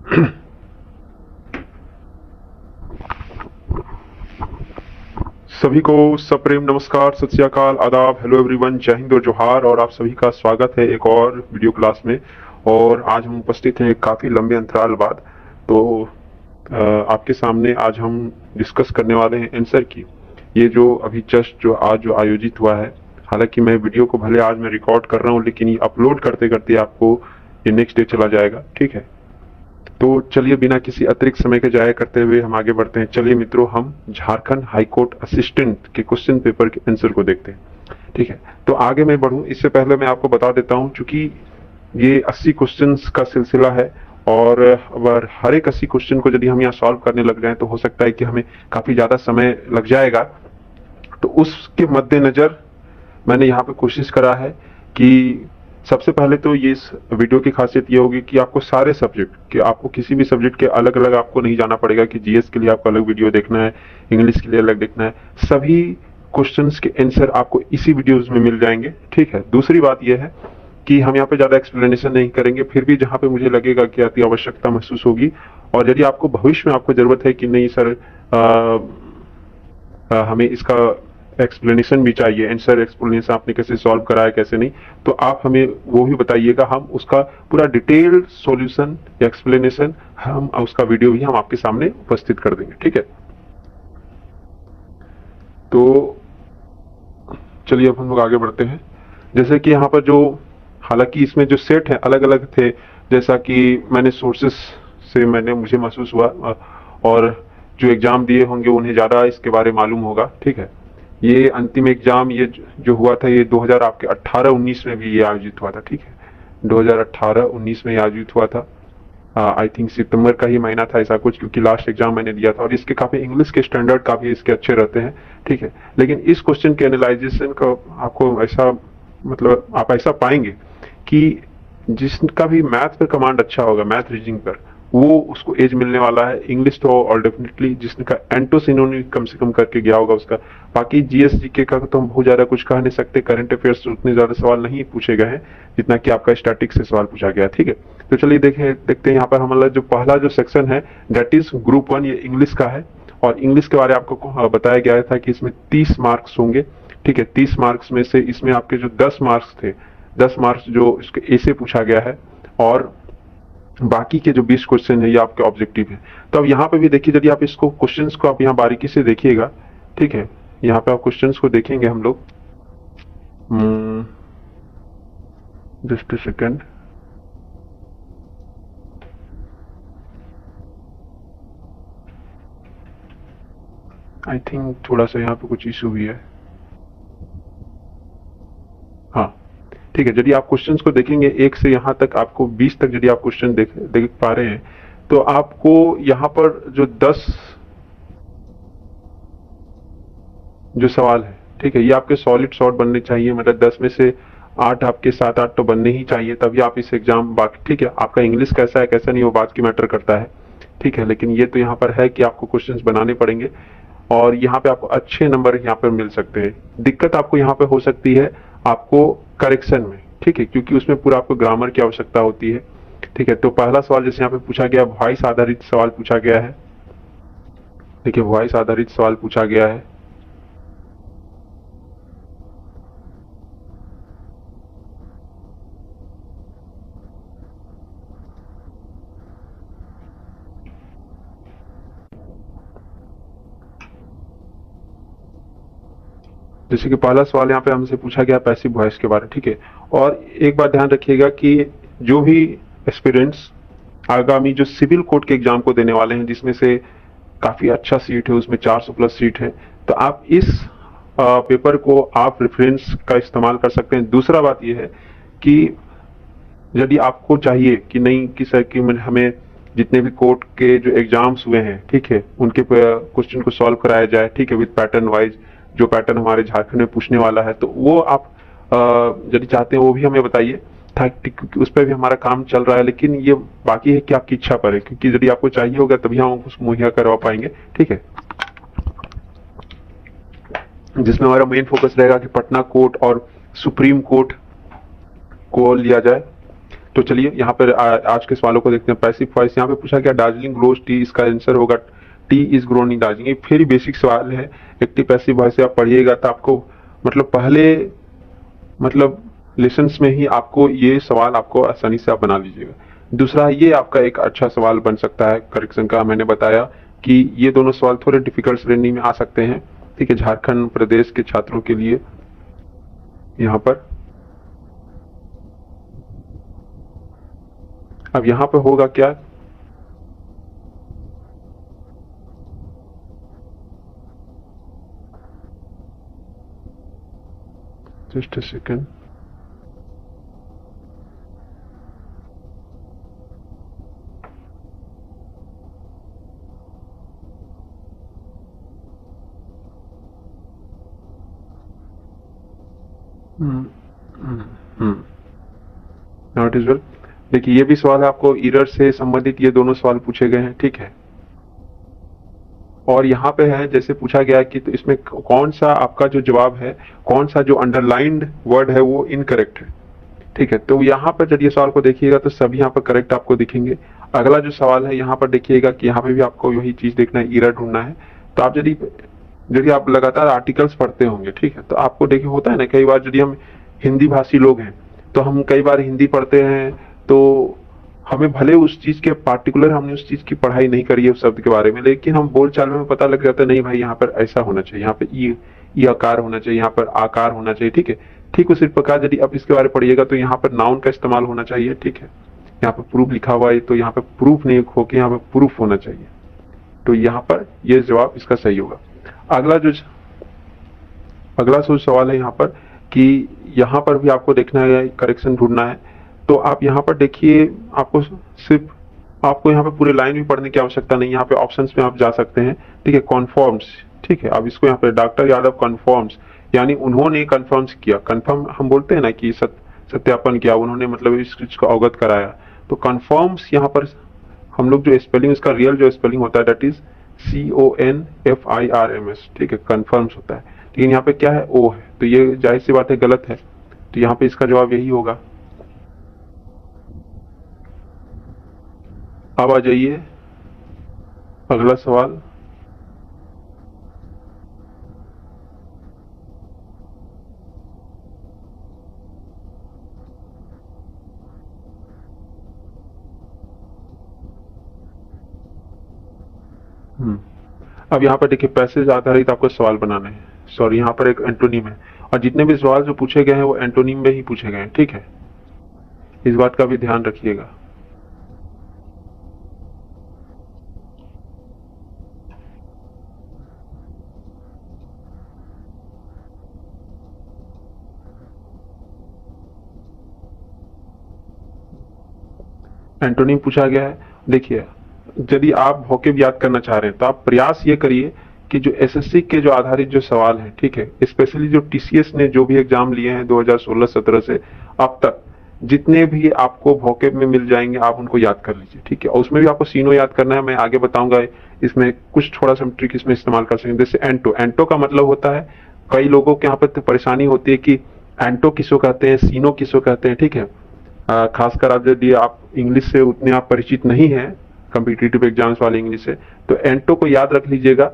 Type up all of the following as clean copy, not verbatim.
सभी को सप्रेम नमस्कार, सत श्री अकाल, आदाब, हेलो एवरीवन, जय हिंद और जोहार। और आप सभी का स्वागत है एक और वीडियो क्लास में। और आज हम उपस्थित हैं काफ़ी लंबे अंतराल बाद। तो आपके सामने आज हम डिस्कस करने वाले हैं आंसर की। ये जो अभी जस्ट जो आयोजित हुआ है, हालांकि मैं वीडियो को भले आज मैं रिकॉर्ड कर रहा हूँ, लेकिन ये अपलोड करते करते आपको ये नेक्स्ट डे चला जाएगा, ठीक है। तो चलिए बिना किसी अतिरिक्त समय के जाया करते हुए हम आगे बढ़ते हैं। चलिए मित्रों, हम झारखंड हाईकोर्ट असिस्टेंट के क्वेश्चन पेपर के आंसर को देखते हैं, ठीक है। तो आगे मैं बढ़ूं इससे पहले मैं आपको बता देता हूं, चूंकि ये 80 क्वेश्चंस का सिलसिला है और अगर हर एक 80 क्वेश्चन को यदि हम यहाँ सॉल्व करने लग जाएं तो हो सकता है कि हमें काफी ज्यादा समय लग जाएगा। तो उसके मद्देनजर मैंने यहाँ पे कोशिश करा है कि सबसे पहले तो ये इस वीडियो की खासियत ये होगी कि आपको सारे सब्जेक्ट कि आपको किसी भी सब्जेक्ट के अलग अलग आपको नहीं जाना पड़ेगा कि जीएस के लिए आपको अलग वीडियो देखना है, इंग्लिश के लिए अलग देखना है। सभी क्वेश्चंस के आंसर आपको इसी वीडियोस में मिल जाएंगे, ठीक है। दूसरी बात यह है कि हम यहाँ पे ज्यादा एक्सप्लेनेशन नहीं करेंगे, फिर भी जहाँ पे मुझे लगेगा कि अति आवश्यकता महसूस होगी और यदि आपको भविष्य में आपको जरूरत है कि नहीं सर हमें इसका एक्सप्लेनेशन भी चाहिए, आंसर एक्सप्लेनेशन आपने कैसे सॉल्व कराया कैसे नहीं, तो आप हमें वो भी बताइएगा। हम उसका पूरा डिटेल्ड सॉल्यूशन या एक्सप्लेनेशन हम उसका वीडियो भी हम आपके सामने उपस्थित कर देंगे, ठीक है। तो चलिए अब हम लोग आगे बढ़ते हैं। जैसे कि यहाँ पर जो हालांकि इसमें जो सेट है अलग अलग थे, जैसा कि मैंने सोर्सेस से मुझे महसूस हुआ और जो एग्जाम दिए होंगे उन्हें ज्यादा इसके बारे में मालूम होगा, ठीक है। ये अंतिम एग्जाम ये जो हुआ था ये 2000 आपके 18-19 में भी ये आयोजित हुआ था, ठीक है। 2018-19 में आयोजित हुआ था। आई थिंक सितंबर का ही महीना था ऐसा कुछ, क्योंकि लास्ट एग्जाम मैंने दिया था और इसके काफी इंग्लिश के स्टैंडर्ड काफी इसके अच्छे रहते हैं, ठीक है। लेकिन इस क्वेश्चन के एनालाइजेशन का आपको ऐसा मतलब आप ऐसा पाएंगे कि जिसका भी मैथ पर कमांड अच्छा होगा, मैथ रीजनिंग पर, वो उसको एज मिलने वाला है। इंग्लिश तो और डेफिनेटली जिसका एंटोसिनोनी कम से कम करके गया होगा उसका। बाकी जीएसजीके का तो हम बहुत ज्यादा कुछ कह नहीं सकते, करंट अफेयर्स से उतने ज्यादा सवाल नहीं पूछे गए हैं जितना कि आपका स्टैटिक से सवाल पूछा गया, ठीक है। तो चलिए देखते हैं यहाँ पर हमारा जो पहला जो सेक्शन है दैट इज ग्रुप 1, ये इंग्लिश का है। और इंग्लिश के बारे में आपको बताया गया था कि इसमें 30 मार्क्स होंगे, ठीक है। 30 मार्क्स में से इसमें आपके जो 10 मार्क्स थे, 10 मार्क्स जो इसके ए से पूछा गया है और बाकी के जो 20 क्वेश्चन है ये आपके ऑब्जेक्टिव है। तो अब यहाँ पे भी देखिए, यदि आप इसको क्वेश्चंस को आप यहाँ बारीकी से देखिएगा, ठीक है। यहाँ पे आप क्वेश्चंस को देखेंगे हम लोग, just a second. I think थोड़ा सा यहाँ पे कुछ इशू भी है, हाँ ठीक है। यदि आप क्वेश्चंस को देखेंगे 1 से यहाँ तक आपको 20 तक यदि आप क्वेश्चन देख पा रहे हैं तो आपको यहाँ पर जो 10 जो सवाल है, ठीक है, ये आपके सॉलिड शॉर्ट बनने चाहिए। मतलब 10 में से 8 आपके 7-8 तो बनने ही चाहिए, तभी आप इस एग्जाम बाकी, ठीक है। आपका इंग्लिश कैसा है कैसा नहीं वो बात की मैटर करता है, ठीक है। लेकिन ये तो यहाँ पर है कि आपको क्वेश्चंस बनाने पड़ेंगे और यहाँ पे आपको अच्छे नंबर यहाँ पर मिल सकते हैं। दिक्कत आपको यहाँ पे हो सकती है आपको करेक्शन में, ठीक है, क्योंकि उसमें पूरा आपको ग्रामर की आवश्यकता होती है, ठीक है। तो पहला सवाल जैसे यहाँ पे पूछा गया, वॉइस आधारित सवाल पूछा गया है, देखिए वॉइस आधारित सवाल पूछा गया है। जैसे कि पहला सवाल यहाँ पे हमसे पूछा गया पैसिव वॉइस के बारे, ठीक है। और एक बात ध्यान रखिएगा कि जो भी एस्पिरेंट्स आगामी जो सिविल कोर्ट के एग्जाम को देने वाले हैं, जिसमें से काफी अच्छा सीट है, उसमें 400 प्लस सीट है, तो आप इस पेपर को आप रेफरेंस का इस्तेमाल कर सकते हैं। दूसरा बात यह है कि यदि आपको चाहिए कि नहीं कि सर कि हमें जितने भी कोर्ट के जो एग्जाम्स हुए हैं, ठीक है, उनके क्वेश्चन को सॉल्व कराया जाए, ठीक है, विद पैटर्न वाइज, जो पैटर्न हमारे झारखंड में पूछने वाला है, तो वो आप यदि चाहते हैं वो भी हमें बताइए, क्योंकि उस पर भी हमारा काम चल रहा है। लेकिन ये बाकी है कि आपकी इच्छा पर है, क्योंकि यदि आपको चाहिए होगा तभी हम उसको मुहैया करवा पाएंगे, ठीक है। जिसमें हमारा मेन फोकस रहेगा कि पटना कोर्ट और सुप्रीम कोर्ट को लिया जाए, तो चलिए यहाँ पर आज के सवालों को देखते हैं। पैसिव वॉइस यहाँ पे पूछा गया दार्जिलिंग ग्रोज टी, इसका आंसर होगा T is grown in Darjeeling. ये फिर बेसिक सवाल है, एक्टिव पैसिव वॉइस से आप पढ़िएगा तो आपको मतलब पहले मतलब लेसन्स में ही आपको ये सवाल आपको आसानी से आप बना लीजिएगा। दूसरा, ये आपका एक अच्छा सवाल बन सकता है करेक्शन का। मैंने बताया कि ये दोनों सवाल थोड़े डिफिकल्ट श्रेणी में आ सकते हैं, ठीक है, झारखंड प्रदेश के छात्रों के लिए। यहाँ पर अब यहाँ पर होगा क्या, just a second. Not is well. देखिए ये भी सवाल है, आपको एरर से संबंधित ये दोनों सवाल पूछे गए हैं, ठीक है। और यहाँ पे है जैसे पूछा गया कि तो इसमें कौन सा आपका जो जवाब है, कौन सा जो अंडरलाइंड वर्ड है वो इनकरेक्ट है, ठीक है। तो यहाँ पर जब ये सवाल को देखिएगा तो सभी यहाँ पर करेक्ट आपको दिखेंगे। अगला जो सवाल है यहाँ पर देखिएगा कि यहाँ पे भी आपको यही चीज देखना है, एरर ढूंढना है। तो आप यदि आप लगातार आर्टिकल्स पढ़ते होंगे, ठीक है, तो आपको देखिए होता है ना कई बार यदि हम हिंदी भाषी लोग हैं तो हम कई बार हिंदी पढ़ते हैं तो हमें भले उस चीज के पार्टिकुलर हमने उस चीज की पढ़ाई नहीं करी है उस शब्द के बारे में, लेकिन हम बोलचाल में पता लग जाता है नहीं भाई यहाँ पर ऐसा होना चाहिए, यहाँ पे ई आकार होना चाहिए, यहाँ पर आकार होना चाहिए, ठीक है। ठीक उसी प्रकार यदि आप इसके बारे में पढ़िएगा तो यहाँ पर नाउन का इस्तेमाल होना चाहिए, ठीक है। यहाँ पर प्रूफ लिखा हुआ है तो यहाँ पर प्रूफ नहीं होके यहाँ पर प्रूफ होना चाहिए। तो यहाँ पर ये जवाब इसका सही होगा। अगला जो सवाल है यहाँ पर कि यहाँ पर भी आपको देखना है, करेक्शन ढूंढना है। तो आप यहाँ पर देखिए, आपको यहाँ पे पूरे लाइन भी पढ़ने की आवश्यकता नहीं, यहाँ पे ऑप्शंस में आप जा सकते हैं, ठीक है। कन्फर्म्स, ठीक है। अब इसको यहाँ पे डॉक्टर यादव कन्फर्म्स, यानी उन्होंने कन्फर्म्स किया। कन्फर्म हम बोलते हैं ना कि सत्यापन किया, उन्होंने मतलब इस चीज को अवगत कराया। तो कन्फर्म्स यहाँ पर हम लोग जो स्पेलिंग, इसका रियल जो स्पेलिंग होता है दैट इज CONFIRMS, ठीक है, कन्फर्म्स होता है। लेकिन यहाँ पे क्या है, ओ है, तो ये जाहिर सी बात है गलत है। तो यहाँ पे इसका जवाब यही होगा। अब आ जाइए अगला सवाल। अब यहाँ पर देखिए पैसेज आधारित आपको सवाल बनाने हैं। सॉरी, यहाँ पर एक एंटोनिम है और जितने भी सवाल जो पूछे गए हैं वो एंटोनिम में ही पूछे गए हैं, ठीक है। इस बात का भी ध्यान रखिएगा। एंटोनिम पूछा गया है। देखिए यदि आप वोकैब याद करना चाह रहे हैं तो आप प्रयास ये करिए कि जो एसएससी के जो आधारित जो सवाल हैं, ठीक है, स्पेशली जो टीसीएस ने जो भी एग्जाम लिए हैं 2016-17 से अब तक, जितने भी आपको वोकैब में मिल जाएंगे आप उनको याद कर लीजिए, ठीक है। और उसमें भी आपको सीनो याद करना है, मैं आगे बताऊंगा इसमें कुछ थोड़ा सा ट्रिक इसमें इस्तेमाल कर सकते हैं। जैसे एंटो का मतलब होता है, कई लोगों के यहाँ पर परेशानी होती है कि एंटो किसको कहते हैं, सीनो किसको कहते हैं, ठीक है। खासकर आप यदि आप इंग्लिश से उतने आप परिचित नहीं है, कॉम्पिटिटिव एग्जाम्स वाले इंग्लिश से, तो एंटो को याद रख लीजिएगा,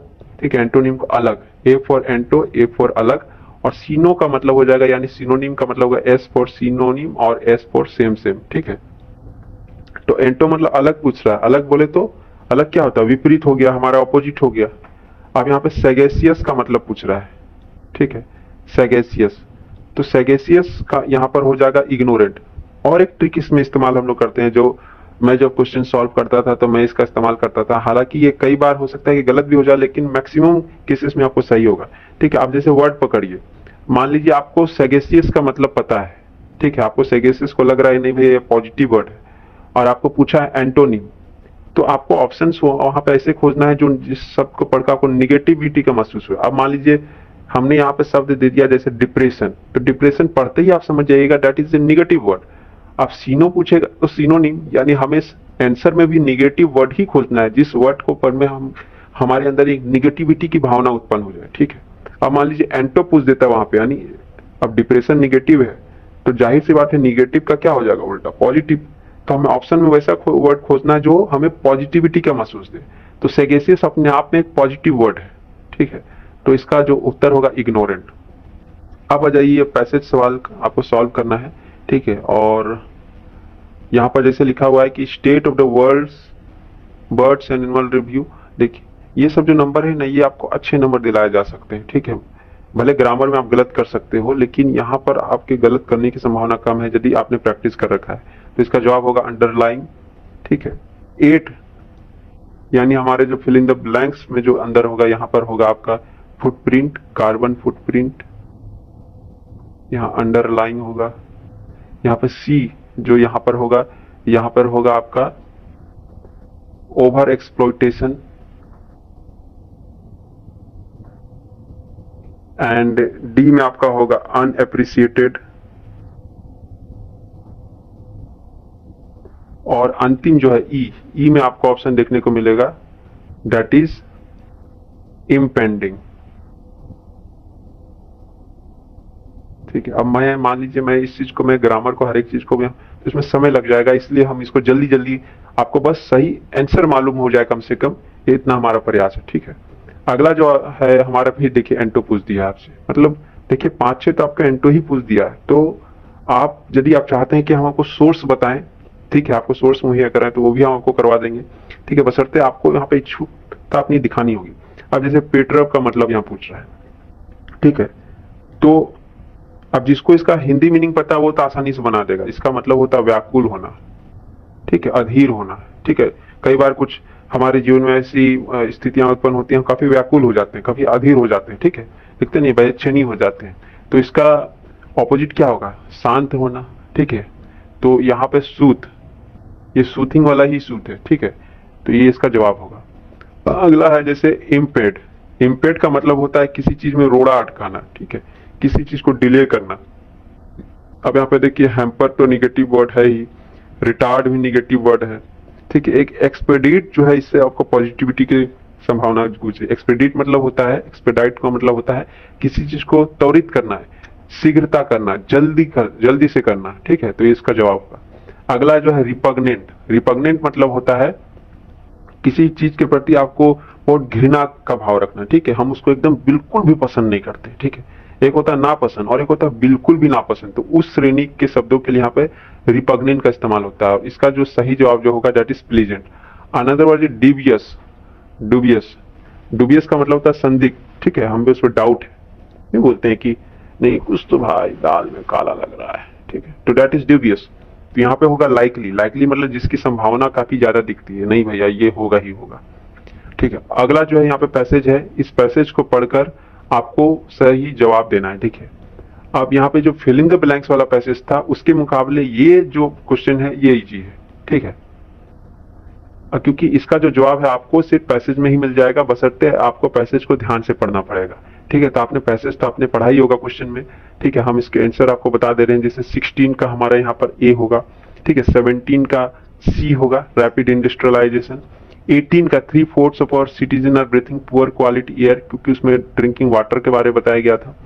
ठीक है। एंटोनिम को अलग, ए फॉर एंटो, ए फॉर अलग, और सीनो का मतलब हो जाएगा, यानी सिनोनिम का मतलब होगा एस फॉर सिनोनिम और एस फॉर सेम, ठीक है। तो एंटो मतलब अलग पूछ रहा है, अलग बोले तो अलग क्या होता है, विपरीत हो गया, हमारा ऑपोजिट हो गया। अब यहाँ पे सेगेसियस का मतलब पूछ रहा है, ठीक है, सेगेसियस। तो सेगेसियस का यहाँ पर हो जाएगा इग्नोरेंट। और एक ट्रिक इसमें इस्तेमाल हम लोग करते हैं, जो मैं जब क्वेश्चन सॉल्व करता था तो मैं इसका इस्तेमाल करता था। हालांकि ये कई बार हो सकता है कि गलत भी हो जाए, लेकिन मैक्सिमम केसेस में आपको सही होगा, ठीक है। आप जैसे वर्ड पकड़िए, मान लीजिए आपको सेगेसियस का मतलब पता है, ठीक है, आपको सेगेसियस को लग रहा है नहीं भाई ये पॉजिटिव वर्ड है, और आपको पूछा है एंटोनिम, तो आपको ऑप्शन वहां पे ऐसे खोजना है जो जिस शब्द को पढ़कर आपको निगेटिविटी का महसूस हुआ। अब मान लीजिए हमने यहाँ पे शब्द दे दिया जैसे डिप्रेशन, तो डिप्रेशन पढ़ते ही आप समझ जाइएगा that is a negative word. आप सीनो पूछेगा तो सिनोनिम, यानी हमें आंसर में भी निगेटिव वर्ड ही खोजना है, जिस वर्ड को पढ़ में हम हमारे अंदर एक निगेटिविटी की भावना उत्पन्न हो जाए, ठीक है। अब मान लीजिए एंटो पूछ देता है वहां पे, यानी अब डिप्रेशन निगेटिव है तो जाहिर सी बात है निगेटिव का क्या हो जाएगा उल्टा, पॉजिटिव। तो हमें ऑप्शन में वैसा वर्ड खोजना है जो हमें पॉजिटिविटी का महसूस दे। तो सेगेसियस अपने आप में एक पॉजिटिव वर्ड है, ठीक है। तो इसका जो उत्तर होगा इग्नोरेंट। अब आ जाइए पैसेज सवाल आपको सॉल्व करना है, ठीक है। और यहाँ पर जैसे लिखा हुआ है कि state of the world's birds and animal review, देखिए ये सब जो नंबर है ना, ये आपको अच्छे नंबर दिलाए जा सकते हैं, ठीक है। भले ग्रामर में आप गलत कर सकते हो, लेकिन यहाँ पर आपके गलत करने की संभावना कम है यदि आपने प्रैक्टिस कर रखा है। तो इसका जवाब होगा अंडरलाइन, ठीक है। 8 यानी हमारे जो फिल इन द ब्लैंक्स में जो अंदर होगा, यहाँ पर होगा आपका फुटप्रिंट, कार्बन फुटप्रिंट, यहाँ अंडरलाइन होगा। यहाँ पर सी जो यहाँ पर होगा, यहाँ पर होगा आपका ओवर एक्सप्लॉइटेशन, एंड डी में आपका होगा अनएप्रिसिएटेड, और अंतिम जो है ई में आपको ऑप्शन देखने को मिलेगा दैट इज इम्पेंडिंग, ठीक है। अब मैं मान लीजिए मैं इस चीज को, मैं ग्रामर को हर एक चीज को मैं, तो इसमें समय लग जाएगा, इसलिए हम इसको जल्दी जल्दी, आपको बस सही आंसर मालूम हो जाए कम से कम, ये इतना हमारा प्रयास है, ठीक है। अगला जो है हमारा, भी देखिए एंटो पूछ दिया आपसे, मतलब देखिए 5-6 तो आपका एंटो ही पूछ दिया है। तो आप यदि आप चाहते हैं कि हम आपको सोर्स बताएं, ठीक है, आपको सोर्स मुहैया कराएं, तो वो भी हम आपको करवा देंगे, ठीक है, बशर्ते आपको यहाँ पे इच्छुकता अपनी दिखानी होगी। अब जैसे पेट्रब का मतलब यहाँ पूछ रहा है, ठीक है। तो अब जिसको इसका हिंदी मीनिंग पता है वो तो आसानी से बना देगा। इसका मतलब होता है व्याकुल होना, ठीक है, अधीर होना, ठीक है। कई बार कुछ हमारे जीवन में ऐसी स्थितियां उत्पन्न होती हैं, काफी व्याकुल हो जाते हैं, काफी अधीर हो जाते हैं, ठीक है, दिखते नहीं, बेचैनी हो जाते हैं। तो इसका ऑपोजिट क्या होगा? शांत होना, ठीक है। तो यहाँ पे सूत, ये सूथिंग वाला ही सूत है, ठीक है। तो ये इसका जवाब होगा। अगला है जैसे इम्पेड। इम्पेड का मतलब होता है किसी चीज में रोड़ा अटकाना, ठीक है, किसी चीज को डिले करना। अब यहाँ पे देखिए हैम्पर तो निगेटिव वर्ड है ही, रिटार्ड भी निगेटिव वर्ड है, ठीक है। एक एक्सपेडिट जो है, इससे आपको पॉजिटिविटी की संभावना पूछे। एक्सपेडिट मतलब होता है, एक्सपेडाइट का मतलब होता है किसी चीज को त्वरित करना है, शीघ्रता करना, जल्दी से करना, ठीक है। तो ये इसका जवाब होगा। अगला जो है रिपग्नेंट। रिपग्नेंट मतलब होता है किसी चीज के प्रति आपको बहुत घृणा का भाव रखना, ठीक है, हम उसको एकदम बिल्कुल भी पसंद नहीं करते, ठीक है। एक होता है नापसंद और एक होता है बिल्कुल भी नापसंद। तो उस श्रेणी के शब्दों के लिए यहाँ पे रिपग्नेंट का इस्तेमाल होता है। इसका जो सही जवाब जो होगा that is pleasant. Another word devious. Dubious, dubious का मतलब होता है संदिग्ध, ठीक है, हम भी उसमें डाउट है, नहीं बोलते हैं कि नहीं कुछ तो भाई दाल में काला लग रहा है, ठीक है, तो दैट इज ड्यूबियस। तो यहाँ पे होगा लाइकली। लाइकली मतलब जिसकी संभावना काफी ज्यादा दिखती है, नहीं भैया ये होगा ही होगा, ठीक है। अगला जो है यहाँ पे पैसेज है, इस पैसेज को पढ़कर आपको सही जवाब देना है, ठीक है। अब यहाँ पे जो फिल इन द ब्लैंक्स वाला पैसेज था उसके मुकाबले ये जो क्वेश्चन है ये इजी है, ठीक है। क्योंकि इसका जो जवाब है आपको सिर्फ पैसेज में ही मिल जाएगा, बशर्ते आपको पैसेज को ध्यान से पढ़ना पड़ेगा, ठीक है। तो आपने पैसेज तो आपने पढ़ा ही होगा क्वेश्चन में, ठीक है। हम इसके आंसर आपको बता दे रहे हैं। जैसे 16 का हमारा यहाँ पर ए होगा, ठीक है, 17 का सी होगा रैपिड इंडस्ट्रियलाइजेशन, 18 का 3/4 of our citizen are breathing poor quality air, क्योंकि उसमें ड्रिंकिंग वाटर के बारे में बताया गया था,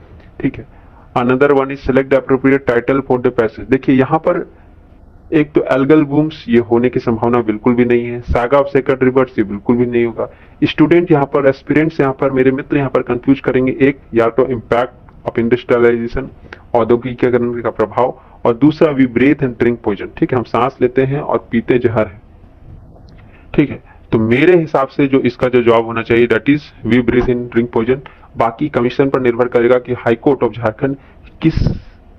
ठीक है। Another one is select the appropriate title for the passage. देखिए यहाँ पर एक तो एल्गल बूम्स, ये होने की संभावना बिल्कुल भी नहीं है। सागा ऑफ सेकंड रिवर्स, ये बिल्कुल भी नहीं होगा। स्टूडेंट यहाँ पर, एस्पिरेंट्स यहाँ पर, मेरे मित्र यहाँ पर कंफ्यूज करेंगे, एक या तो इम्पैक्ट ऑफ इंडस्ट्रियलाइजेशन, औद्योगिकीकरण का प्रभाव, और दूसरा we breathe and drink poison, ठीक है, हम सांस लेते हैं और पीते जहर है, ठीक है। तो मेरे हिसाब से जो इसका जो जवाब होना चाहिए that is we breathe in drink poison. बाकी कमीशन पर निर्भर करेगा कि हाई कोर्ट ऑफ झारखंड किस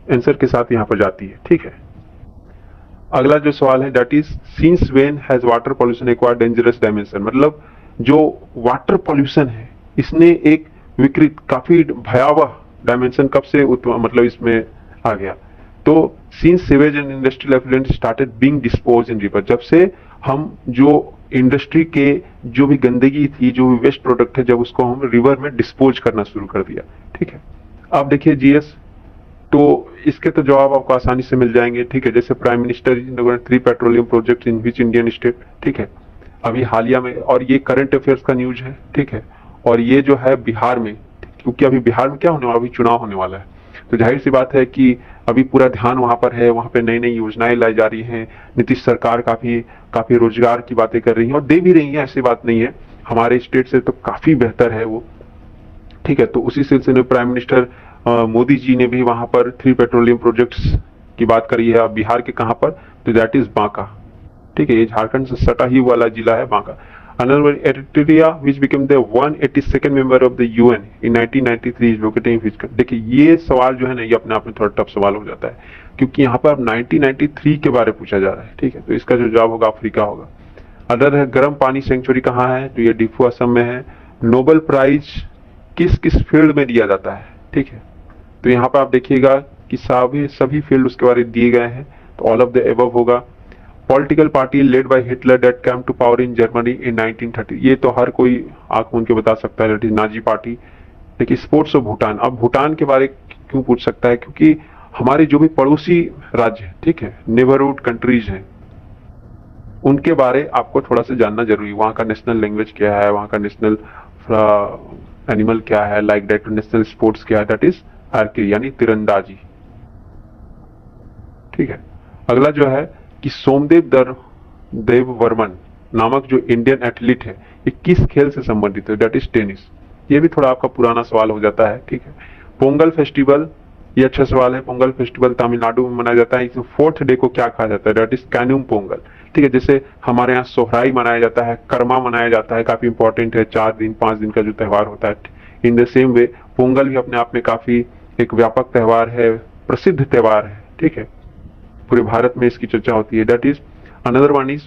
आंसर के साथ यहाँ पर जाती है, ठीक है। अगला जो सवाल है that is since when has water pollution acquired dangerous dimension. मतलब जो वाटर पॉल्यूशन है इसने एक विकृत, काफी भयावह डायमेंशन कब से मतलब इसमें आ गया। तो since sewage and industrial effluent started being dispose in river, जब से हम जो इंडस्ट्री के जो भी गंदगी थी, जो भी वेस्ट प्रोडक्ट है, जब उसको हम रिवर में डिस्पोज करना शुरू कर दिया, ठीक है। अब देखिए जीएस, तो इसके तो जवाब आपको आसानी से मिल जाएंगे, ठीक है। जैसे prime minister 3 petroleum project in which Indian state, ठीक है, अभी हालिया में, और ये करंट अफेयर्स का न्यूज है, ठीक है। और ये जो है बिहार में, क्योंकि अभी बिहार में क्या होने वाला, अभी चुनाव होने वाला है, तो जाहिर सी बात है कि अभी पूरा ध्यान वहां पर है, वहां पे नई नई योजनाएं लाई जा रही हैं। नीतीश सरकार काफी काफी रोजगार की बातें कर रही है और दे भी रही है, ऐसी बात नहीं है, हमारे स्टेट से तो काफी बेहतर है वो। ठीक है, तो उसी सिलसिले में प्राइम मिनिस्टर मोदी जी ने भी वहां पर 3 पेट्रोलियम प्रोजेक्ट्स की बात करी है। अब बिहार के कहां पर, तो दैट इज बांका। ठीक है, ये झारखंड से सटा ही वाला जिला है Banka. Another Eritrea, which became the 182nd member of the UN in 1993, is located in which country? देखिए ये सवाल जो है ना, ये अपने आप में थोड़ा टफ सवाल हो जाता है, क्योंकि यहाँ पर 1993 के बारे में पूछा जा रहा है। ठीक है, तो इसका जो जवाब होगा अफ्रीका होगा। अदर है गर्म पानी सेंचुरी कहाँ है, तो ये डिफू असम में है। नोबेल प्राइज किस किस फील्ड में दिया जाता है? ठीक है, तो यहाँ पर आप देखिएगा कि सभी फील्ड उसके बारे में दिए गए हैं, तो ऑल ऑफ द एबव होगा। Political party led by Hitler that came to power in Germany in 1930, ये तो हर कोई आंख मूंद के बता सकता है, दैट इज नाजी पार्टी। देखिए स्पोर्ट्स ऑफ भूटान, अब भूटान के बारे क्यों पूछ सकता है, क्योंकि हमारे जो भी पड़ोसी राज्य है, ठीक है, नेबरहुड कंट्रीज हैं, उनके बारे आपको थोड़ा सा जानना जरूरी है। वहाँ का नेशनल लैंग्वेज क्या है, वहाँ का नेशनल एनिमल क्या है, लाइक दैट नेशनल स्पोर्ट्स क्या है, दैट इज आर्चरी यानी तीरंदाजी। ठीक है, अगला जो है कि सोमदेव देव वर्मन नामक जो इंडियन एथलीट है, ये किस खेल से संबंधित है, दैट इज टेनिस। ये भी थोड़ा आपका पुराना सवाल हो जाता है। ठीक है, पोंगल फेस्टिवल, ये अच्छा सवाल है। पोंगल फेस्टिवल तमिलनाडु में मनाया जाता है। इस 4th डे को क्या कहा जाता है, दैट इज कैनुम पोंगल। ठीक है, जैसे हमारे यहाँ सोहराई मनाया जाता है, कर्मा मनाया जाता है, काफी इंपॉर्टेंट है, 4 दिन 5 दिन का जो त्योहार होता है। In the same way Pongal भी अपने आप में काफी एक व्यापक त्योहार है, प्रसिद्ध त्योहार है। ठीक है, पूरे भारत में इसकी चर्चा होती है। That is another one is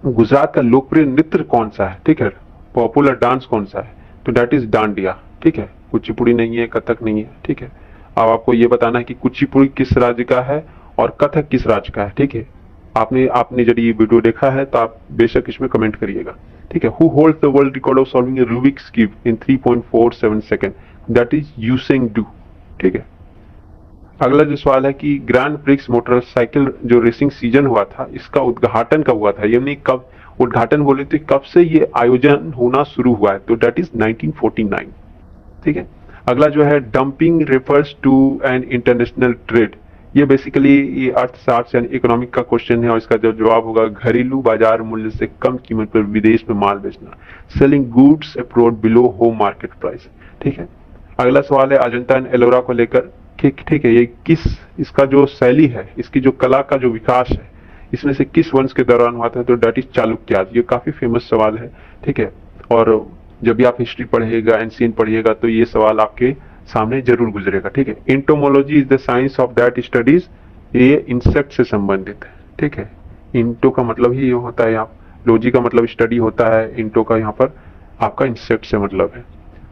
Gujarat का लोकप्रिय नृत्य कौन सा है, ठीक है, पॉपुलर डांस कौन सा है, तो दैट इज डांडिया। ठीक है, कुचिपुड़ी नहीं है, कथक नहीं है। ठीक है, अब आपको ये बताना है कि कुचिपुड़ी किस राज्य का है और कथक किस राज्य का है। ठीक है, आपने यदि ये वीडियो देखा है तो आप बेशक इसमें कमेंट करिएगा। ठीक है, who holds the world record of solving a Rubik's cube in 3.47 second, that is Yusheng Du. ठीक है, अगला जो सवाल है कि ग्रैंड प्रिक्स मोटरसाइकिल जो रेसिंग सीजन हुआ था, इसका उद्घाटन कब हुआ था, यानी कब उद्घाटन बोले तो कब से ये आयोजन होना शुरू हुआ है, तो दैट इज 1949। ठीक है, अगला जो है dumping refers to an international trade, ये बेसिकली ये अर्थशास्त्र यानी इकोनॉमिक का क्वेश्चन है और इसका जो जवाब होगा घरेलू बाजार मूल्य से कम कीमत पर विदेश में माल बेचना, selling goods abroad below home market price. ठीक है, अगला सवाल है अजंता एंड एलोरा को लेकर। ठीक है, ये किस, इसका जो शैली है, इसकी जो कला का जो विकास है, इसमें से किस वंश के दौरान हुआ था, तो दैट इज चालुक्य। ये काफी फेमस सवाल है। ठीक है, और जब भी आप हिस्ट्री पढ़िएगा, एंशिएंट पढ़िएगा, तो ये सवाल आपके सामने जरूर गुजरेगा। ठीक है, entomology is the science of that studies, ये इंसेक्ट से संबंधित है। ठीक है, इंटो का मतलब ही ये होता है, यहाँ लॉजी का मतलब स्टडी होता है, इंटो का यहाँ पर आपका इंसेक्ट से मतलब है।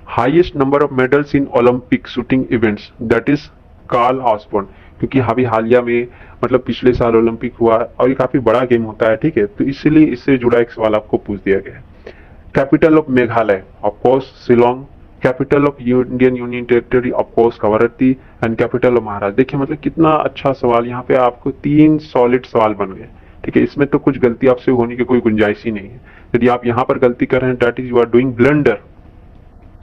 Highest number of medals in Olympic shooting events, that is Carl Osborne, क्योंकि अभी हालिया में मतलब पिछले साल ओलंपिक हुआ और ये काफी बड़ा गेम होता है। ठीक है, तो इसलिए इससे जुड़ा एक सवाल आपको पूछ दिया गया है। Capital of Meghalaya, of course Shillong. Capital of Indian union territory, of course Kavaratti. And capital of Maharashtra. देखिए मतलब कितना अच्छा सवाल, यहाँ पे आपको 3 सॉलिड सवाल बन गए। ठीक है, इसमें तो कुछ गलती आपसे होने की कोई गुंजाइश ही नहीं है। यदि आप यहाँ पर गलती कर रहे हैं, that is you are doing blunder.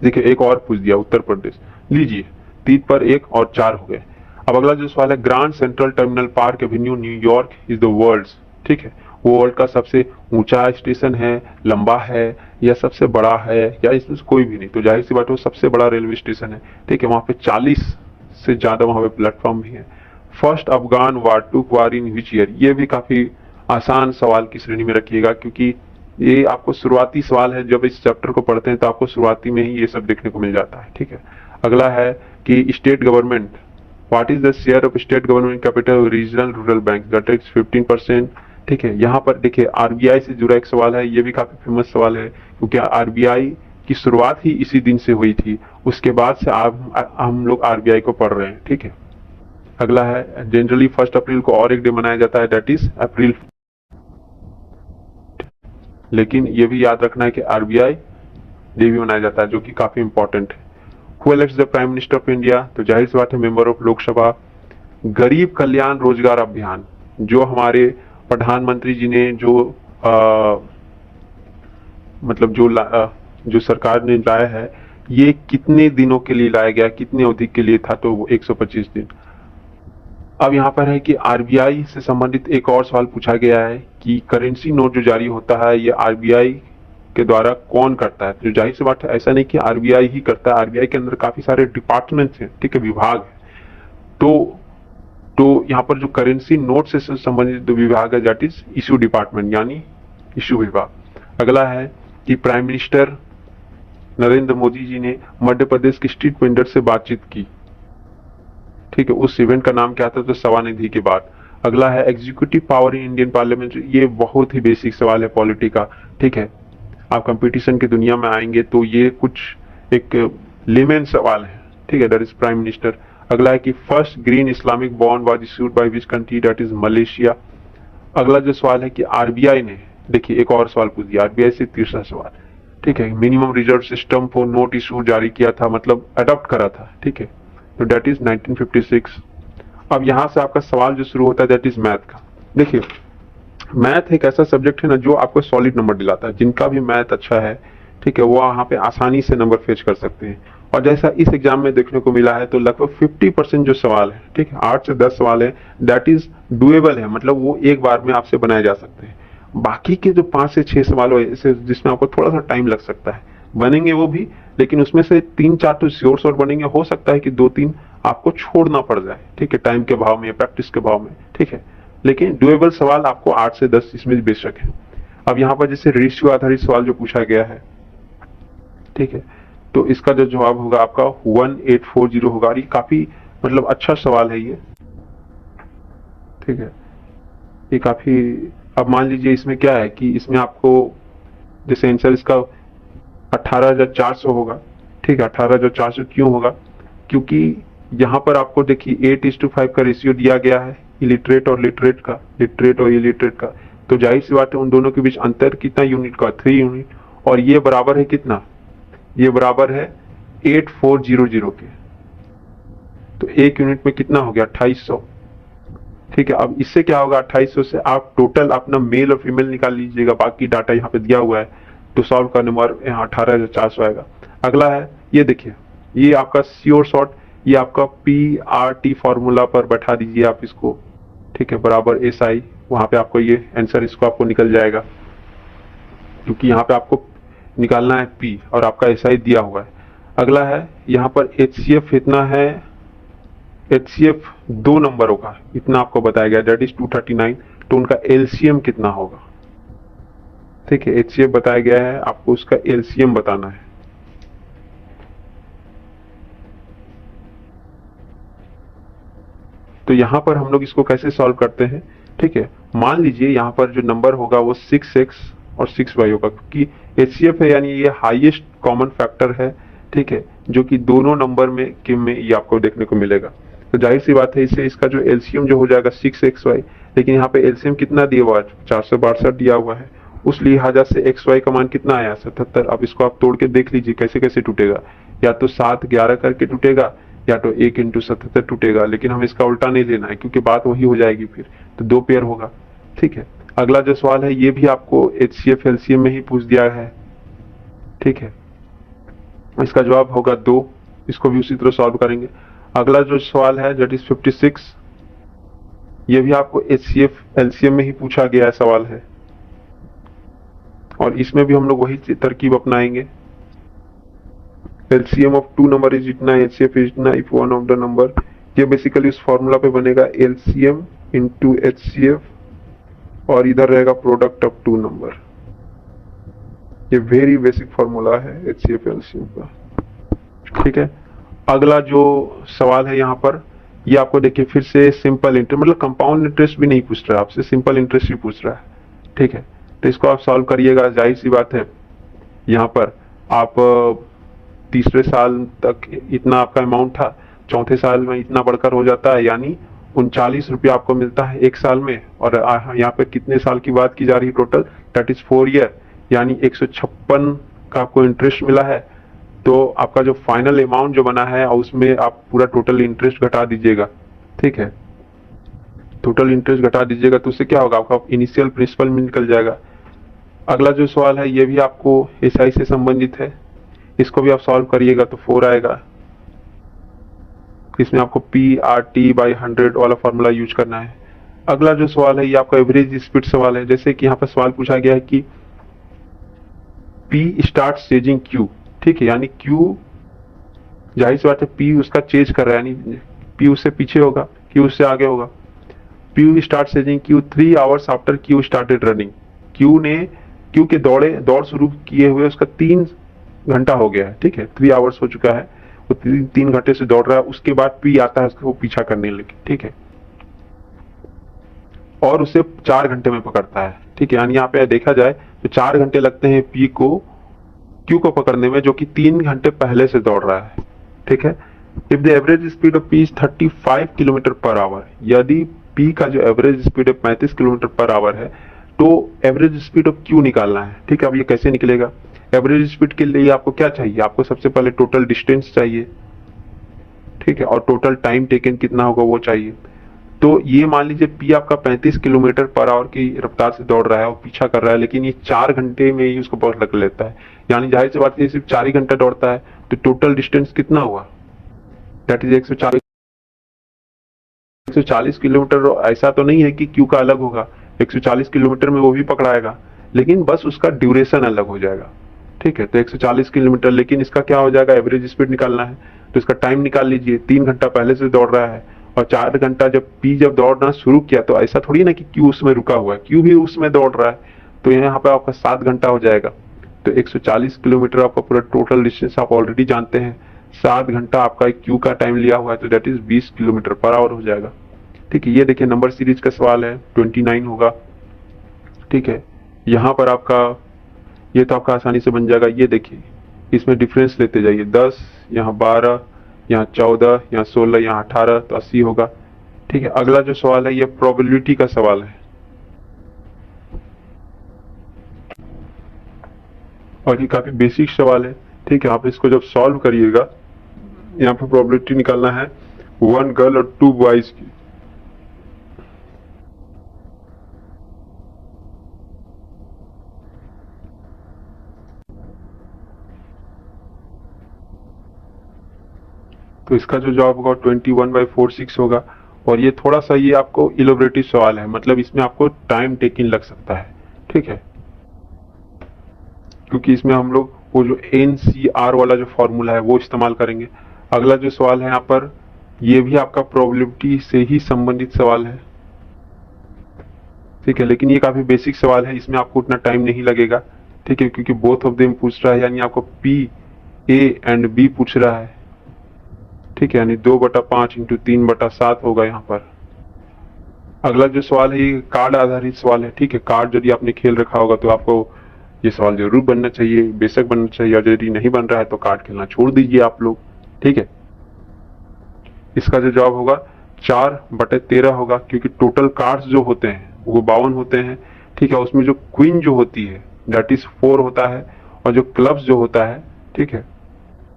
देखिए एक और पूछ दिया, उत्तर प्रदेश, लीजिए 3 पर 1 और 4 हो गए। अब अगला जो सवाल है, Grand Central Terminal Park Avenue New York is the world's, ठीक है, वो वर्ल्ड का सबसे ऊंचा स्टेशन है, लंबा है, या सबसे बड़ा है, या इसमें से कोई भी नहीं, तो जाहिर सी बात है वो सबसे बड़ा रेलवे स्टेशन है। ठीक है, वहां पे 40 से ज्यादा वहां पे प्लेटफॉर्म भी है। फर्स्ट अफगान वार टूक वार इन विच ईयर, ये भी काफी आसान सवाल की श्रेणी में रखिएगा, क्योंकि ये आपको शुरुआती सवाल है, जब इस चैप्टर को पढ़ते हैं तो आपको शुरुआती में ही ये सब देखने को मिल जाता है। ठीक है, अगला है कि state government, what is the share of state government capital regional rural bank, that is 15%। ठीक है, यहाँ पर देखिए आरबीआई से जुड़ा एक सवाल है, ये भी काफी फेमस सवाल है, क्योंकि आरबीआई की शुरुआत ही इसी दिन से हुई थी, उसके बाद से हम लोग आरबीआई को पढ़ रहे हैं। ठीक है, अगला है जनरली 1 अप्रैल को और एक डे मनाया जाता है, दैट इज अप्रैल, लेकिन ये भी याद रखना है कि आरबीआई डे भी मनाया जाता है, जो कि काफी इंपॉर्टेंट है। Who elects the prime minister of India, तो जाहिर सी बात है मेंबर ऑफ लोकसभा। गरीब कल्याण रोजगार अभियान, जो हमारे प्रधानमंत्री जी ने जो मतलब जो सरकार ने लाया है, ये कितने दिनों के लिए लाया गया, कितनी अवधि के लिए था, तो वो 125 दिन। अब यहाँ पर है कि आरबीआई से संबंधित एक और सवाल पूछा गया है कि करेंसी नोट जो जारी होता है ये आरबीआई के द्वारा कौन करता है। तो जाहिर सी बात है, ऐसा नहीं कि आरबीआई ही करता है, आरबीआई के अंदर काफी सारे डिपार्टमेंट्स हैं, ठीक है, विभाग है। तो यहाँ पर जो करेंसी नोट से संबंधित जो विभाग है दैट इज इशू डिपार्टमेंट, यानी इशू विभाग। अगला है कि प्राइम मिनिस्टर नरेंद्र मोदी जी ने मध्य प्रदेश के स्ट्रीट वेंडर से बातचीत की, ठीक है, उस इवेंट का नाम क्या था, तो सवानिधि के बाद। अगला है executive power in Indian parliament. ये बहुत ही बेसिक सवाल है पॉलिटी का, ठीक है, आप कंपटीशन की दुनिया में आएंगे तो ये कुछ एक लेमन सवाल है, ठीक है, दैट इज प्राइम मिनिस्टर। अगला है कि first green Islamic bond was issued by which country, that is Malaysia. अगला जो सवाल है कि आरबीआई ने, देखिए एक और सवाल पूछ दिया आरबीआई से, तीसरा सवाल, ठीक है, minimum reserve system for note issue जारी किया था, मतलब अडॉप्ट करा था, ठीक है, तो दैट इज 1956। अब यहां से आपका सवाल जो शुरू होता है दैट इज मैथ का। देखिए मैथ एक ऐसा सब्जेक्ट है ना जो आपको सॉलिड नंबर दिलाता है, जिनका भी मैथ अच्छा है, ठीक है, वो वहां पे आसानी से नंबर फेच कर सकते हैं। और जैसा इस एग्जाम में देखने को मिला है तो लगभग 50% जो सवाल है, ठीक है, 8 से 10 सवाल है, दैट इज डुएबल है, मतलब वो एक बार में आपसे बनाए जा सकते हैं। बाकी के जो 5 से 6 सवाल हो जिसमें आपको थोड़ा सा टाइम लग सकता है, बनेंगे वो भी, लेकिन उसमें से 3-4 तो श्योर शॉट बनेंगे, हो सकता है कि 2-3 आपको छोड़ना पड़ जाए, ठीक है, टाइम के भाव में या प्रैक्टिस के भाव में, ठीक है, लेकिन डुएबल सवाल आपको 8 से 10 इसमें बेशक है। अब यहाँ पर जैसे रेशियो आधारित सवाल जो पूछा गया है, ठीक है, तो इसका जो जवाब होगा आपका 1840 होगा। ये काफी मतलब अच्छा सवाल है ये, ठीक है, ये काफी। अब मान लीजिए इसमें क्या है कि इसमें आपको जैसे आंसर इसका 18,400 होगा, ठीक है, 18,400 क्यों होगा, क्योंकि यहाँ पर आपको देखिए 8:5 का रेशियो दिया गया है इलिटरेट और लिटरेट का, लिटरेट और इलिटरेट का, तो जाहिर सी बात है उन दोनों के बीच अंतर कितना यूनिट का, 3 यूनिट, और ये बराबर है कितना, ये बराबर है 8400 के, तो एक यूनिट में कितना हो गया 2800, ठीक है। अब इससे क्या होगा, 2800 से आप टोटल अपना मेल और फीमेल निकाल लीजिएगा, बाकी डाटा यहाँ पे दिया हुआ है, तो सॉल्व करने पर यहाँ 18,400 आएगा। अगला है ये देखिए, ये आपका श्योर शॉर्ट, ये आपका PRT फॉर्मूला पर बैठा दीजिए आप इसको, ठीक है, बराबर SI, वहां पे आपको ये आंसर इसको आपको निकल जाएगा, क्योंकि यहाँ पे आपको निकालना है P और आपका SI दिया हुआ है। अगला है यहाँ पर HCF इतना है, HCF 2 नंबरों का इतना आपको बताया गया, दैट इज 239, तो उनका LCM कितना होगा, ठीक है, HCF बताया गया है, आपको उसका LCM बताना है। तो यहां पर हम लोग इसको कैसे सॉल्व करते हैं, ठीक है, मान लीजिए यहाँ पर जो नंबर होगा वो 6x और 6y होगा, क्योंकि HCF है यानी ये हाईएस्ट कॉमन फैक्टर है, ठीक है, जो कि दोनों नंबर में ये आपको देखने को मिलेगा। तो जाहिर सी बात है इससे इसका जो LCM जो हो जाएगा 6xy, लेकिन यहाँ पे LCM कितना दिया हुआ है, 462 दिया हुआ है, उस लिहाजा से xy का मान कितना आया 77। अब इसको आप तोड़ के देख लीजिए कैसे कैसे टूटेगा, या तो 7 11 करके टूटेगा, या तो 1 × 77 टूटेगा, लेकिन हमें इसका उल्टा नहीं लेना है क्योंकि बात वही हो जाएगी फिर, तो 2 पेयर होगा, ठीक है। अगला जो सवाल है ये भी आपको HCF LCM में ही पूछ दिया है, ठीक है, इसका जवाब होगा 2, इसको भी उसी तरह सॉल्व करेंगे। अगला जो सवाल है दैट इज 56, ये भी आपको HCF LCM में ही पूछा गया सवाल है, और इसमें भी हम लोग वही तरकीब अपनाएंगे। LCM ऑफ 2 नंबर इज इतना, HCF इज इतना if one of the number, ये बेसिकली उस फॉर्मूला पे बनेगा LCM इंटू HCF, और इधर रहेगा प्रोडक्ट ऑफ 2 नंबर। ये वेरी बेसिक फॉर्मूला है HCF LCM का, ठीक है। अगला जो सवाल है यहाँ पर, ये आपको देखिए फिर से सिंपल इंटरेस्ट, मतलब कंपाउंड इंटरेस्ट भी नहीं पूछ रहा है आपसे, सिंपल इंटरेस्ट भी पूछ रहा है, ठीक है, तो इसको आप सॉल्व करिएगा। जाहिर सी बात है यहाँ पर आप तीसरे साल तक इतना आपका अमाउंट था, चौथे साल में इतना बढ़कर हो जाता है, यानी 39 रुपया आपको मिलता है एक साल में, और यहाँ पे कितने साल की बात की जा रही है टोटल, दैट इज 4 ईयर, यानी 156 का आपको इंटरेस्ट मिला है। तो आपका जो फाइनल अमाउंट जो बना है उसमें आप पूरा टोटल इंटरेस्ट घटा दीजिएगा, ठीक है, टोटल इंटरेस्ट घटा दीजिएगा, तो उससे क्या होगा, आपका इनिशियल प्रिंसिपल में निकल जाएगा। अगला जो सवाल है ये भी आपको SI से संबंधित है, इसको भी आप सॉल्व करिएगा तो 4 आएगा। इसमें आपको पी आर टी बाई 100 वाला फॉर्मूला यूज करना है। अगला जो सवाल है ये आपका एवरेज स्पीड सवाल है। जैसे कि यहाँ पर सवाल पूछा गया है कि पी स्टार्ट चेजिंग क्यू, ठीक है, यानी क्यू जाहिर सी बात है पी उसका चेज कर रहा है, यानी पी उससे पीछे होगा, क्यू उससे आगे होगा। P start chasing Q 3 hours after Q started running. Q के दौड़ शुरू किए हुए उसका 3 घंटा हो गया है, ठीक है, 3 आवर्स हो चुका है, वो 3 घंटे से दौड़ रहा है। उसके बाद पी आता है उसको पीछा करने लगे, ठीक है, और उसे 4 घंटे में पकड़ता है, ठीक है, यानी यहाँ पे देखा जाए तो 4 घंटे लगते हैं क्यू को पकड़ने में, जो कि 3 घंटे पहले से दौड़ रहा है, ठीक है। If the average speed of P is 35 kilometre per hour, यदि पी का जो एवरेज स्पीड है 35 किलोमीटर पर आवर है, तो एवरेज स्पीड ऑफ क्यू निकालना है, ठीक है। अब ये कैसे निकलेगा? एवरेज स्पीड के लिए आपको क्या चाहिए? आपको सबसे पहले टोटल डिस्टेंस चाहिए, ठीक है, और टोटल टाइम टेकन कितना होगा वो चाहिए। तो ये मान लीजिए पी आपका 35 किलोमीटर पर आवर की रफ्तार से दौड़ रहा है और पीछा कर रहा है, लेकिन ये 4 घंटे में ही उसको पकड़ कर लेता है, यानी जाहिर सी बात है सिर्फ 4 ही घंटा दौड़ता है, तो टोटल डिस्टेंस कितना हुआ? That is 140 kilometre. ऐसा तो नहीं है कि क्यू का अलग होगा, 140 किलोमीटर में वो भी पकड़ाएगा, लेकिन बस उसका ड्यूरेशन अलग हो जाएगा, ठीक है। तो 140 किलोमीटर, लेकिन इसका क्या हो जाएगा? एवरेज स्पीड निकालना है, तो इसका टाइम निकाल लीजिए। 3 घंटा पहले से दौड़ रहा है और 4 घंटा जब दौड़ना शुरू किया, तो ऐसा थोड़ी ना कि क्यू उसमें रुका हुआ है, क्यू भी उसमें दौड़ रहा है, तो यहाँ पे आपका 7 घंटा हो जाएगा। तो 140 किलोमीटर आपका पूरा टोटल डिस्टेंस आप ऑलरेडी जानते हैं, 7 घंटा आपका क्यू का टाइम लिया हुआ है, तो that is 20 kilometre per hour हो जाएगा, ठीक है। ये देखिए नंबर सीरीज का सवाल है, 29 होगा, ठीक है। यहाँ पर आपका ये तो आपका आसानी से बन जाएगा। ये देखिए इसमें डिफरेंस लेते जाइए, 10, यहाँ 12, यहाँ 14, यहाँ 16, यहाँ 18, तो 80 होगा, ठीक है। अगला जो सवाल है ये प्रोबेबिलिटी का सवाल है, और ये काफी बेसिक सवाल है, ठीक है। आप इसको जब सॉल्व करिएगा, यहाँ पर प्रोबेबिलिटी निकालना है 1 गर्ल और 2 बॉयज की। तो इसका जो जवाब होगा 21/46 होगा। और ये थोड़ा सा ये आपको इलोबरेटिव सवाल है, मतलब इसमें आपको टाइम टेकिंग लग सकता है, ठीक है, क्योंकि इसमें हम लोग वो जो NCR वाला जो फॉर्मूला है वो इस्तेमाल करेंगे। अगला जो सवाल है यहाँ पर, ये भी आपका प्रोबेबिलिटी से ही संबंधित सवाल है, ठीक है, लेकिन ये काफी बेसिक सवाल है, इसमें आपको उतना टाइम नहीं लगेगा, ठीक है, क्योंकि बोथ ऑफ देम पूछ रहा है, यानी आपको P A एंड B पूछ रहा है, ठीक है, यानी 2/5 इंटू 3/7 होगा यहाँ पर। अगला जो सवाल है ये कार्ड आधारित सवाल है, ठीक है। कार्ड यदि आपने खेल रखा होगा तो आपको ये सवाल जरूर बनना चाहिए, बेशक बनना चाहिए, और यदि नहीं बन रहा है तो कार्ड खेलना छोड़ दीजिए आप लोग, ठीक है। इसका जो जवाब होगा 4/13 होगा, क्योंकि टोटल कार्ड्स जो होते हैं वो 52 होते हैं, ठीक है। उसमें जो क्वीन जो होती है दैट इज 4 होता है, और जो क्लब्स जो होता है, ठीक है,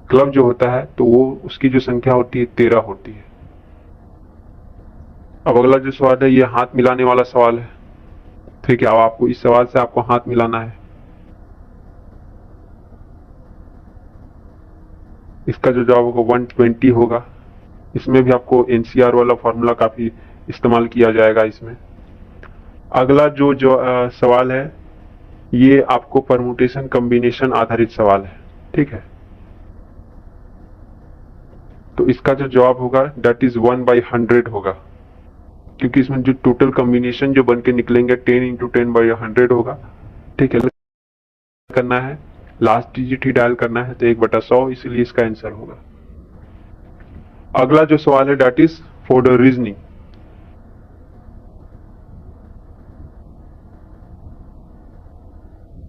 क्लब जो होता है तो वो उसकी जो संख्या होती है 13 होती है। अब अगला जो सवाल है ये हाथ मिलाने वाला सवाल है, ठीक है। अब आपको इस सवाल से आपको हाथ मिलाना है। इसका जो जवाब होगा 120 होगा। इसमें भी आपको NCR वाला फॉर्मूला काफी इस्तेमाल किया जाएगा इसमें। अगला जो सवाल है ये आपको परमुटेशन कॉम्बिनेशन आधारित सवाल है, ठीक है। तो इसका जो जवाब होगा दैट इज 1/100 होगा, क्योंकि इसमें जो टोटल कॉम्बिनेशन जो बन के निकलेंगे 10 इंटू 10/100 होगा, ठीक है। करना है, लास्ट डिजिट ही डायल करना है, तो 1/100, इसलिए इसका आंसर होगा। अगला जो सवाल है that is for the reasoning.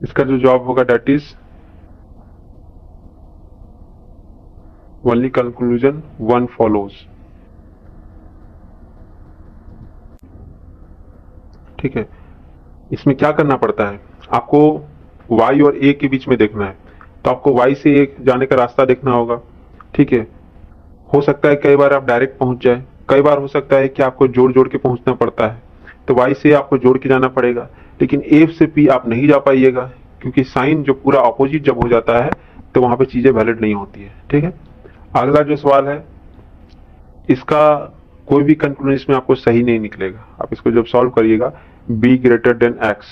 इसका जो जवाब होगा that is only conclusion 1 follows, ठीक है। इसमें क्या करना पड़ता है, आपको y और a के बीच में देखना है, तो आपको y से a जाने का रास्ता देखना होगा, ठीक है। हो सकता है कई बार आप डायरेक्ट पहुंच जाए, कई बार हो सकता है कि आपको जोड़ जोड़ के पहुंचना पड़ता है, तो y से आपको जोड़ के जाना पड़ेगा, लेकिन a से p आप नहीं जा पाइएगा, क्योंकि साइन जो पूरा ऑपोजिट जब हो जाता है तो वहां पे चीजें वैलिड नहीं होती है। ठीक है, अगला जो सवाल है, इसका कोई भी कंक्लूजन इसमें आपको सही नहीं निकलेगा। आप इसको जब सॉल्व करिएगा, b ग्रेटर देन x,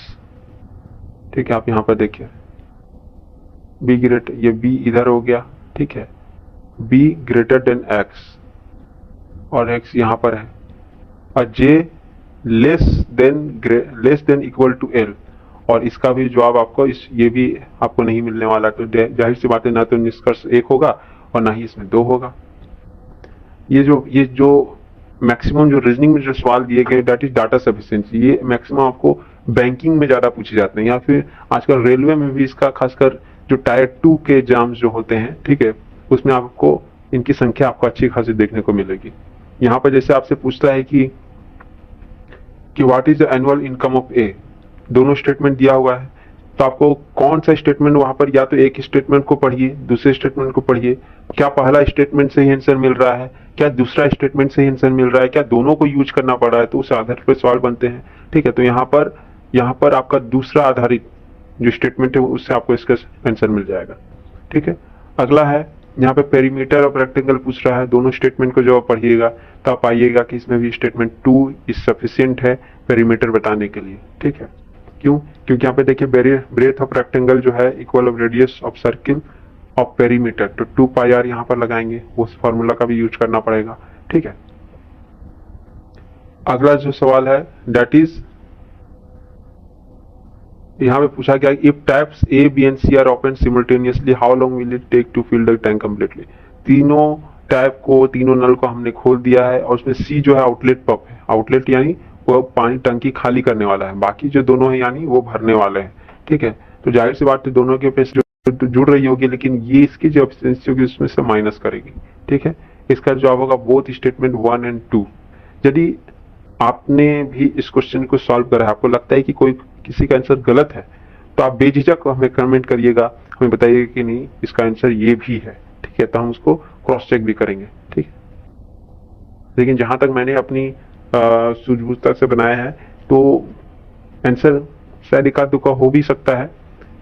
ठीक है, आप यहाँ पर देखिए b ग्रेटर, ये b इधर हो गया, ठीक है, b ग्रेटर देन x और x यहाँ पर है, और j less than equal to l, और इसका भी जवाब आपको ये भी आपको नहीं मिलने वाला। तो जाहिर सी बात है, ना तो निष्कर्ष 1 होगा और ना ही इसमें 2 होगा। ये जो मैक्सिमम जो रीजनिंग में जो सवाल दिए गए, दैट इज डाटा सफिशिएंसी, ये मैक्सिमम आपको बैंकिंग में ज्यादा पूछे जाते हैं, या फिर आजकल रेलवे में भी इसका, खासकर जो टायर 2 के एग्जाम्स जो होते हैं, ठीक है, उसमें आपको इनकी संख्या आपको अच्छी खासी देखने को मिलेगी। यहाँ पर जैसे आपसे पूछता है कि what is the annual income of a, दोनों स्टेटमेंट दिया हुआ है, तो आपको कौन सा स्टेटमेंट वहां पर, या तो एक स्टेटमेंट को पढ़िए, दूसरे स्टेटमेंट को पढ़िए, क्या पहला स्टेटमेंट से ही आंसर मिल रहा है, क्या दूसरा स्टेटमेंट से ही आंसर मिल रहा है, क्या दोनों को यूज करना पड़ रहा है, तो उस आधार पर सवाल बनते हैं। ठीक है, तो यहाँ पर आपका दूसरा आधारित जो स्टेटमेंट है उससे आपको इसका आंसर मिल जाएगा। ठीक है, अगला है यहाँ पे पेरीमीटर ऑफ रेक्टेंगल पूछ रहा है, दोनों स्टेटमेंट को जब आप पढ़िएगा तो आप पाइएगा कि इसमें भी स्टेटमेंट 2 इज सफिशिएंट है पेरीमीटर बताने के लिए। ठीक है, क्यों? क्योंकि यहाँ पे देखिए ब्रेथ ऑफ रेक्टेंगल जो है equal of radius of circle of perimeter, तो 2 पाई आर यहाँ पर लगाएंगे, उस फॉर्मूला का भी यूज करना पड़ेगा। ठीक है, अगला जो सवाल है दैट इज, यहाँ पे पूछा गया if taps A B and C are open simultaneously how long will it take to fill the tank completely. तीनों टैप को, तीनों नल को हमने खोल दिया है, और उसमें सी जो है आउटलेट पंप है, आउटलेट यानी वो पानी टंकी खाली करने वाला है, बाकी जो दोनों है यानी वो भरने वाले हैं। ठीक है, तो जाहिर सी बात है दोनों के फैसिलिटी तो जुड़ रही होगी, लेकिन ये इसकी जो एफिशिएंसी होगी उसमें से माइनस करेगी। ठीक है, इसका जवाब होगा बोथ स्टेटमेंट 1 एंड 2। यदि आपने भी इस क्वेश्चन को सॉल्व करा है, आपको लगता है कि कोई किसी का आंसर गलत है, तो आप बेझिझक हमें कमेंट करिएगा, हमें बताइएगा कि नहीं इसका आंसर ये भी है। ठीक है, तो हम उसको क्रॉस चेक भी करेंगे। ठीक है, लेकिन जहां तक मैंने अपनी सूझबूझता से बनाया है, तो आंसर शायद एक आध दुका हो भी सकता है,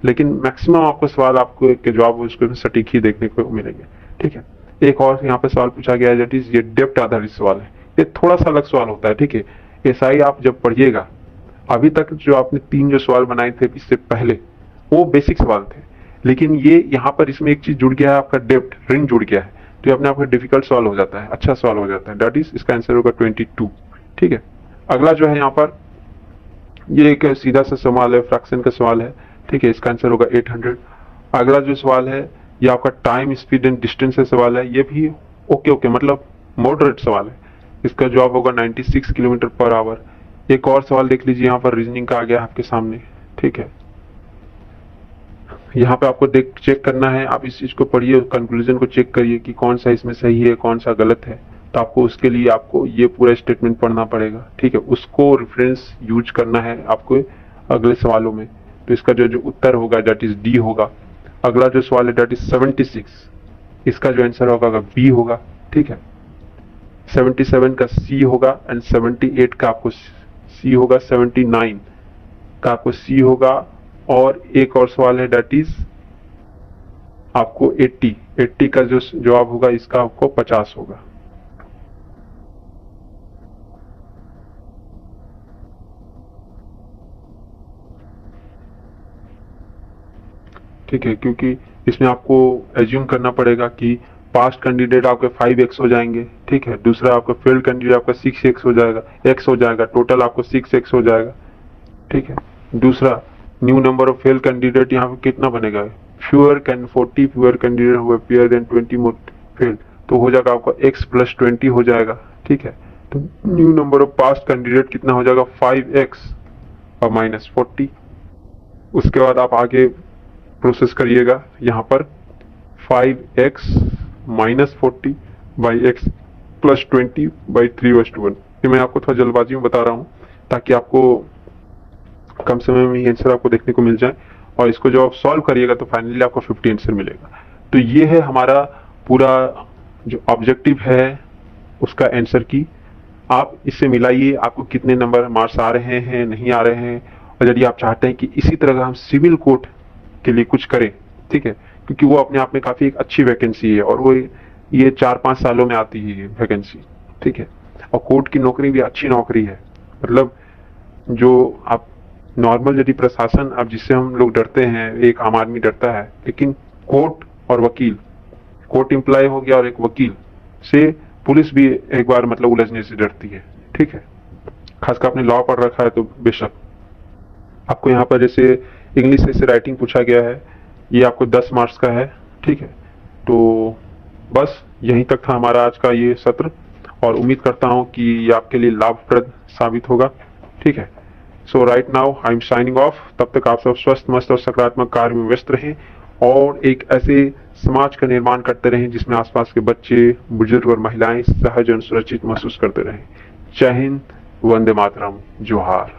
लेकिन मैक्सिमम आपको सवाल, आपको के जवाब उसको सटीक ही देखने को मिलेंगे। ठीक है, एक और यहाँ पे सवाल पूछा गया है, दैट इज ये डेप्थ आधारित सवाल है, ये थोड़ा सा अलग सवाल होता है। ठीक है, एसआई आप जब पढ़िएगा, अभी तक जो आपने 3 जो सवाल बनाए थे इससे पहले, वो बेसिक सवाल थे, लेकिन ये यहाँ पर इसमें एक चीज जुड़ गया है, आपका डेप्थ रिंग जुड़ गया है, तो ये अपने आप में डिफिकल्ट सवाल हो जाता है, अच्छा सवाल हो जाता है, दैट इज इसका आंसर होगा 22। ठीक है, अगला जो है यहाँ पर ये एक सीधा सा सवाल है, फ्रैक्शन का सवाल है। ठीक है, इसका आंसर होगा 800। अगला जो सवाल है ये आपका टाइम स्पीड एंड डिस्टेंस का सवाल है, ये भी ओके मतलब मॉडरेट सवाल है, इसका जवाब होगा 96 किलोमीटर पर आवर। एक और सवाल देख लीजिए, यहाँ पर रीजनिंग का आ गया आपके सामने। ठीक है, यहाँ पे आपको चेक करना है, आप इस चीज को पढ़िए, कंक्लूजन को चेक करिए कि कौन सा इसमें सही है कौन सा गलत है, तो आपको उसके लिए आपको ये पूरा स्टेटमेंट पढ़ना पड़ेगा। ठीक है, उसको रेफरेंस यूज करना है आपको अगले सवालों में, तो इसका जो उत्तर होगा दैट इज डी होगा। अगला जो सवाल है दैट इज 76, इसका जो आंसर होगा बी होगा। ठीक है, 77 का सी होगा, एंड 78 का आपको सी होगा, 79 का आपको सी होगा, और एक और सवाल है दैट इज आपको 80 का जो जवाब होगा इसका आपको 50 होगा। ठीक है, क्योंकि इसमें आपको एज्यूम करना पड़ेगा कि पास्ट कैंडिडेट आपके 5x हो जाएंगे। ठीक है, दूसरा आपका फेल्ड कैंडिडेट आपका 6x हो जाएगा, x हो जाएगा, टोटल आपको 6x हो जाएगा। ठीक है, दूसरा new number of failed candidate यहाँ पे कितना बनेगा, 40 फ्यूअर कैंडिडेट हुए पेयर देन 20 मोर फेल्ड, तो हो जाएगा आपका x + 20 हो जाएगा। ठीक है, तो new number of past candidate कितना हो जाएगा, 5x और -40। उसके बाद आप आगे प्रोसेस करिएगा, यहाँ पर 5x - 40 बाई x + 20 बाई 3:1। ये मैं आपको थोड़ा जल्दबाजी में बता रहा हूँ ताकि आपको कम समय में ही आंसर आपको देखने को मिल जाए, और इसको जब आप सॉल्व करिएगा तो फाइनली आपको 50 आंसर मिलेगा। तो ये है हमारा पूरा जो ऑब्जेक्टिव है उसका आंसर की। आप इससे मिलाइए आपको कितने नंबर मार्क्स आ रहे हैं, नहीं आ रहे हैं, और यदि आप चाहते हैं कि इसी तरह हम सिविल कोर्ट के लिए कुछ करें, ठीक है, क्योंकि वो अपने आप में काफी एक अच्छी वैकेंसी है और वो ये 4-5 सालों में आती है ये वैकेंसी, ठीक है। और कोर्ट की नौकरी भी अच्छी नौकरी है, मतलब जो आप नॉर्मल यदि प्रशासन, अब जिससे हम लोग डरते हैं, एक आम आदमी डरता है, लेकिन कोर्ट और वकील, कोर्ट एम्प्लॉय हो गया और एक वकील से पुलिस भी एक बार मतलब उलझने से डरती है, ठीक है। खासकर आपने लॉ पढ़ रखा है तो बेशक। आपको यहाँ पर जैसे इंग्लिश से राइटिंग पूछा गया है, ये आपको 10 मार्क्स का है, ठीक है। तो बस यहीं तक था हमारा आज का ये सत्र, और उम्मीद करता हूँ कि ये आपके लिए लाभप्रद साबित होगा, ठीक है। So right now I am signing off. तब तक आप सब स्वस्थ, मस्त और सकारात्मक कार्य में व्यस्त रहें और एक ऐसे समाज का निर्माण करते रहें जिसमें आसपास के बच्चे, बुजुर्ग और महिलाएं सहज और सुरक्षित महसूस करते रहें। जय हिंद, वंदे मातरम, जोहार।